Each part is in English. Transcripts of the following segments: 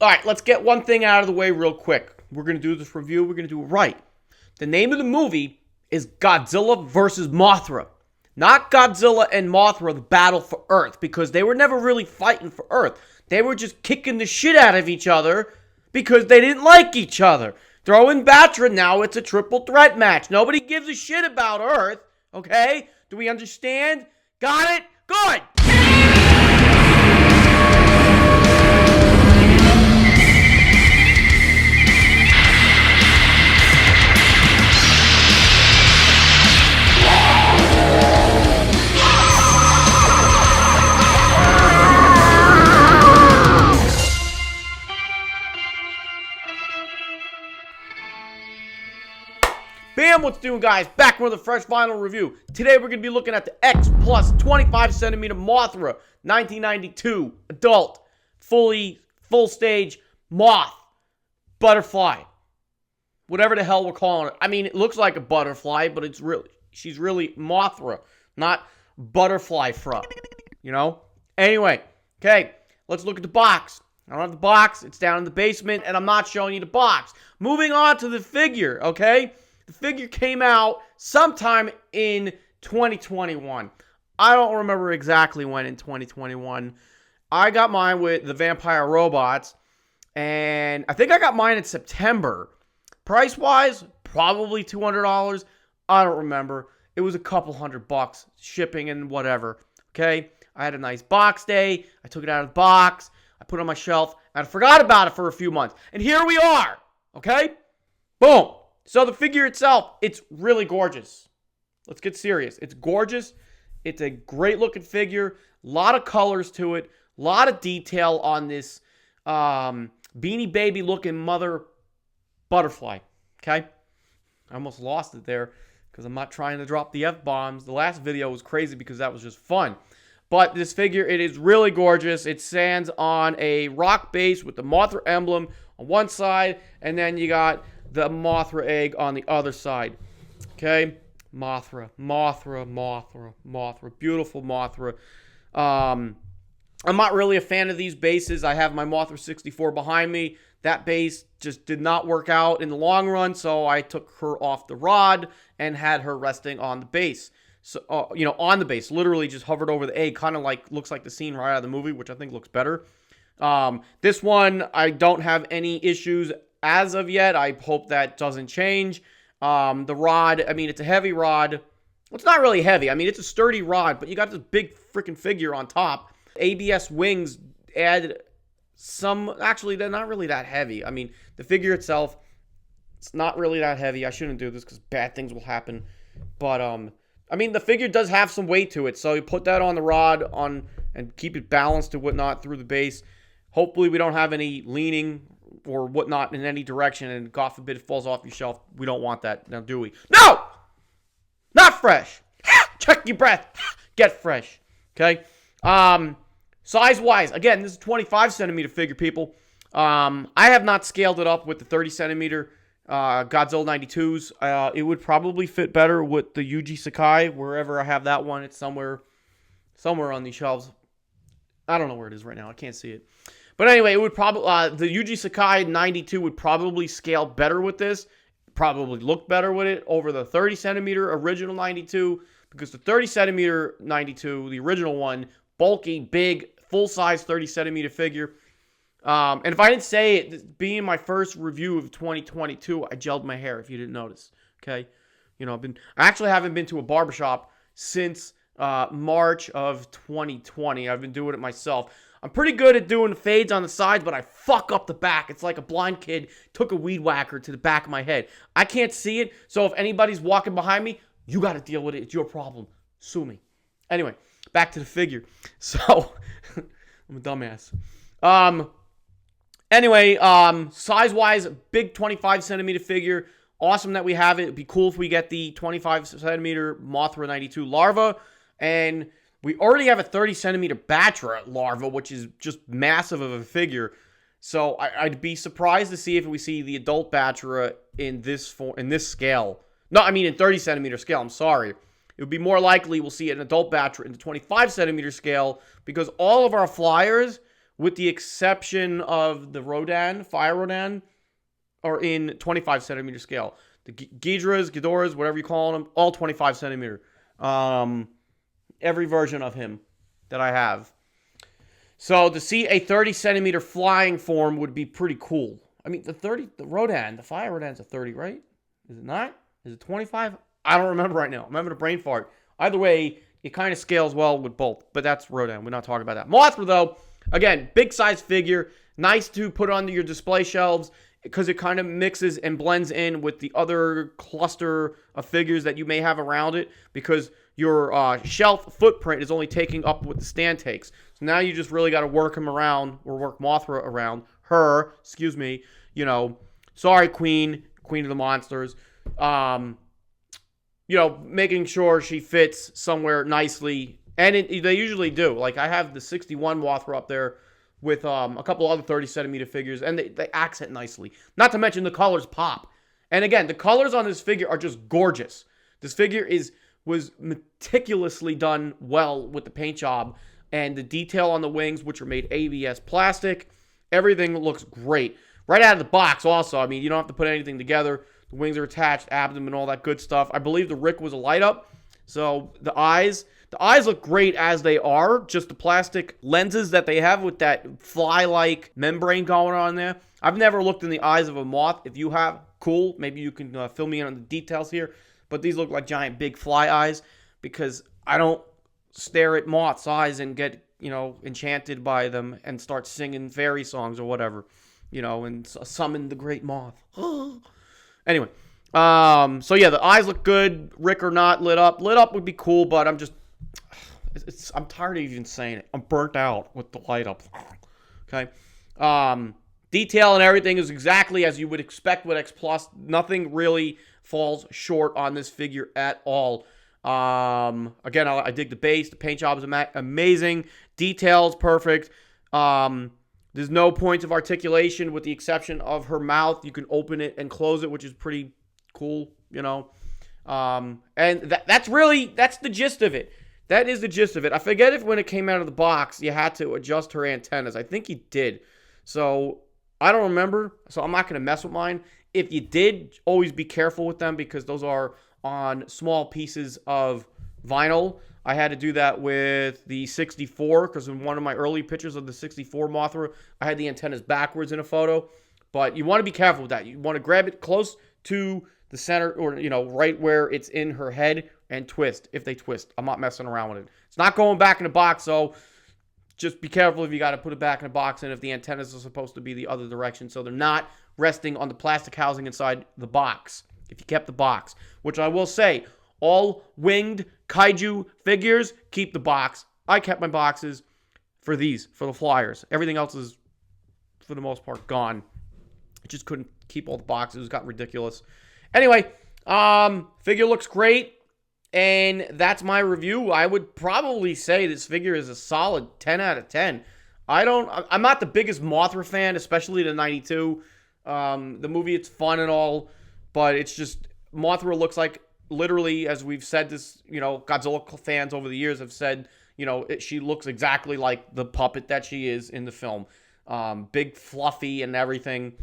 All right, let's get one thing out of the way real quick. We're going to do this review. We're going to do it right. The name of the movie is Godzilla vs. Mothra. Not Godzilla and Mothra, the battle for Earth, because they were never really fighting for Earth. They were just kicking the shit out of each other because they didn't like each other. Throw in Batra, now it's a triple threat match. Nobody gives a shit about Earth, okay? Do we understand? Got it? Good! Bam, what's doing, guys? Back with a fresh vinyl review. Today we're going to be looking at the X Plus 25 centimeter Mothra 1992 adult full stage moth butterfly, whatever the hell we're calling it. I mean, it looks like a butterfly, but she's really Mothra, not butterfly frog, you know? Anyway, okay, let's look at the box. I don't have the box. It's down in the basement, and I'm not showing you the box. Moving on to the figure, okay? The figure came out sometime in 2021. I don't remember exactly when in 2021. I got mine with the Vampire Robots, and I think I got mine in September. Price-wise, probably $200. I don't remember. It was a couple $100, shipping and whatever, okay? I had a nice box day. I took it out of the box. I put it on my shelf, and I forgot about it for a few months. And here we are, okay? Boom. So the figure itself, it's really gorgeous. Let's get serious. It's gorgeous. It's a great looking figure. A lot of colors to it. A lot of detail on this Beanie Baby looking mother butterfly. Okay? I almost lost it there because I'm not trying to drop the F-bombs. The last video was crazy because that was just fun. But this figure, it is really gorgeous. It stands on a rock base with the Mothra emblem on one side, and then you got the Mothra egg on the other side. Okay? Mothra. Beautiful Mothra. I'm not really a fan of these bases. I have my Mothra 64 behind me. That base just did not work out in the long run, so I took her off the rod and had her resting on the base. So, on the base. Literally just hovered over the egg. Kind of like, looks like the scene right out of the movie, which I think looks better. This one, I don't have any issues as of yet. I hope that doesn't change. The rod, I mean, it's a heavy rod. Well, it's not really heavy. I mean, it's a sturdy rod, but you got this big freaking figure on top. ABS wings add some, actually, they're not really that heavy. I mean, the figure itself, it's not really that heavy. I shouldn't do this because bad things will happen. But, I mean, the figure does have some weight to it, so you put that on the rod and keep it balanced and whatnot through the base. Hopefully, we don't have any leaning or whatnot in any direction, and God forbid it falls off your shelf. We don't want that, now do we? No! Not fresh! Check your breath. Get fresh. Okay? Size-wise, again, this is a 25 centimeter figure, people. I have not scaled it up with the 30 centimeter Godzilla 92s. It would probably fit better with the Yuji Sakai, wherever I have that one. It's somewhere on these shelves. I don't know where it is right now. I can't see it. But anyway, it would probably the Yuji Sakai 92 would probably scale better with this. Probably look better with it over the 30 centimeter original 92, because the 30 centimeter 92, the original one, bulky, big, full size 30 centimeter figure. And if I didn't say it, being my first review of 2022, I gelled my hair. If you didn't notice, okay, I actually haven't been to a barbershop since March of 2020. I've been doing it myself. I'm pretty good at doing fades on the sides, but I fuck up the back. It's like a blind kid took a weed whacker to the back of my head. I can't see it, so if anybody's walking behind me, you got to deal with it. It's your problem. Sue me. Anyway, back to the figure. So, I'm a dumbass. Anyway, size-wise, big 25 centimeter figure. Awesome that we have it. It'd be cool if we get the 25 centimeter Mothra 92 larva, and we already have a 30 centimeter Batra larva, which is just massive of a figure. So I'd be surprised to see if we see the adult Batra in this scale. No, I mean in 30 centimeter scale. I'm sorry. It would be more likely we'll see an adult Batra in the 25 centimeter scale, because all of our flyers with the exception of the Rodan, Fire Rodan, are in 25 centimeter scale. The Ghidorahs, whatever you call them, all 25 centimeter. Every version of him that I have. So to see a 30 centimeter flying form would be pretty cool. I mean, the Rodan, the Fire Rodan's a 30, right? Is it not? Is it 25? I don't remember right now. I'm having a brain fart. Either way, it kind of scales well with both, but that's Rodan. We're not talking about that. Mothra, though, again, big size figure. Nice to put onto your display shelves because it kind of mixes and blends in with the other cluster of figures that you may have around it because your shelf footprint is only taking up what the stand takes. So now you just really got to work him around or work Mothra around. Sorry, Queen of the Monsters. Making sure she fits somewhere nicely. And they usually do. Like, I have the 61 Mothra up there with a couple other 30 centimeter figures, and they accent nicely. Not to mention the colors pop. And again, the colors on this figure are just gorgeous. This figure was meticulously done well with the paint job, and the detail on the wings, which are made ABS plastic. Everything looks great. Right out of the box also. I mean, you don't have to put anything together. The wings are attached, abdomen, all that good stuff. I believe the Rick was a light up. So the eyes look great as they are. Just the plastic lenses that they have with that fly-like membrane going on there. I've never looked in the eyes of a moth. If you have, cool. Maybe you can fill me in on the details here. But these look like giant big fly eyes because I don't stare at moths' eyes and get, enchanted by them and start singing fairy songs or whatever, and summon the great moth. Anyway, so yeah, the eyes look good. Rick or not, lit up. Lit up would be cool, but I'm tired of even saying it. I'm burnt out with the light up. Okay. Detail and everything is exactly as you would expect with X Plus. Nothing really falls short on this figure at all. Again, I dig the base. The paint job is amazing. Details perfect. There's no points of articulation with the exception of her mouth. You can open it and close it, which is pretty cool, And that's the gist of it. That is the gist of it. I forget if when it came out of the box, you had to adjust her antennas. I think you did. So I don't remember. So I'm not going to mess with mine. If you did, always be careful with them because those are on small pieces of vinyl. I had to do that with the 64 because in one of my early pictures of the 64 Mothra, I had the antennas backwards in a photo. But you want to be careful with that. You want to grab it close to the center or, right where it's in her head and twist if they twist. I'm not messing around with it. It's not going back in the box, so just be careful if you got to put it back in the box and if the antennas are supposed to be the other direction so they're not resting on the plastic housing inside the box. If you kept the box, which I will say, all winged kaiju figures, keep the box. I kept my boxes for the flyers. Everything else is, for the most part, gone. I just couldn't keep all the boxes. It got ridiculous. Anyway, figure looks great, and that's my review. I would probably say this figure is a solid 10 out of 10. I'm not the biggest Mothra fan, especially the 92. The movie, it's fun and all, but it's just, Mothra looks like, literally, as we've said this, Godzilla fans over the years have said, she looks exactly like the puppet that she is in the film. Big, fluffy, and everything.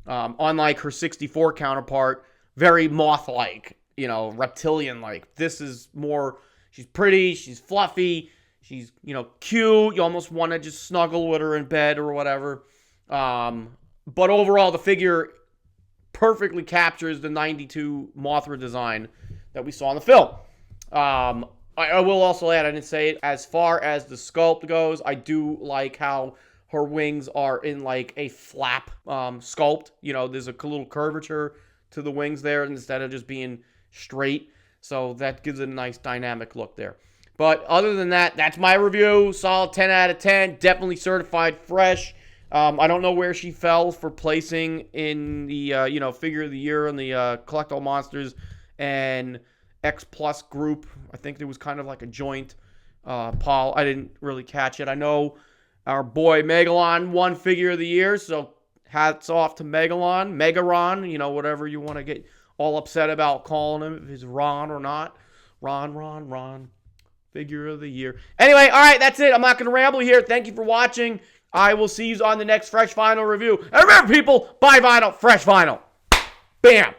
Unlike her 64 counterpart, very moth-like, reptilian-like. This is more, she's pretty, she's fluffy, she's, cute. You almost want to just snuggle with her in bed or whatever. But overall, the figure perfectly captures the 92 Mothra design that we saw in the film. I will also add, I didn't say it, as far as the sculpt goes, I do like how her wings are in like a flap sculpt. There's a little curvature to the wings there instead of just being straight. So that gives it a nice dynamic look there. But other than that, that's my review. Solid 10 out of 10. Definitely certified fresh. I don't know where she fell for placing in the, figure of the year in the Collectible Monsters and X Plus group. I think there was kind of like a joint poll. I didn't really catch it. I know our boy Megalon won figure of the year, so hats off to Megaron, whatever you want to get all upset about calling him, if he's Ron or not. Ron, figure of the year. Anyway, all right, that's it. I'm not going to ramble here. Thank you for watching. I will see you on the next Fresh Vinyl review. And remember, people, buy vinyl, fresh vinyl. Bam!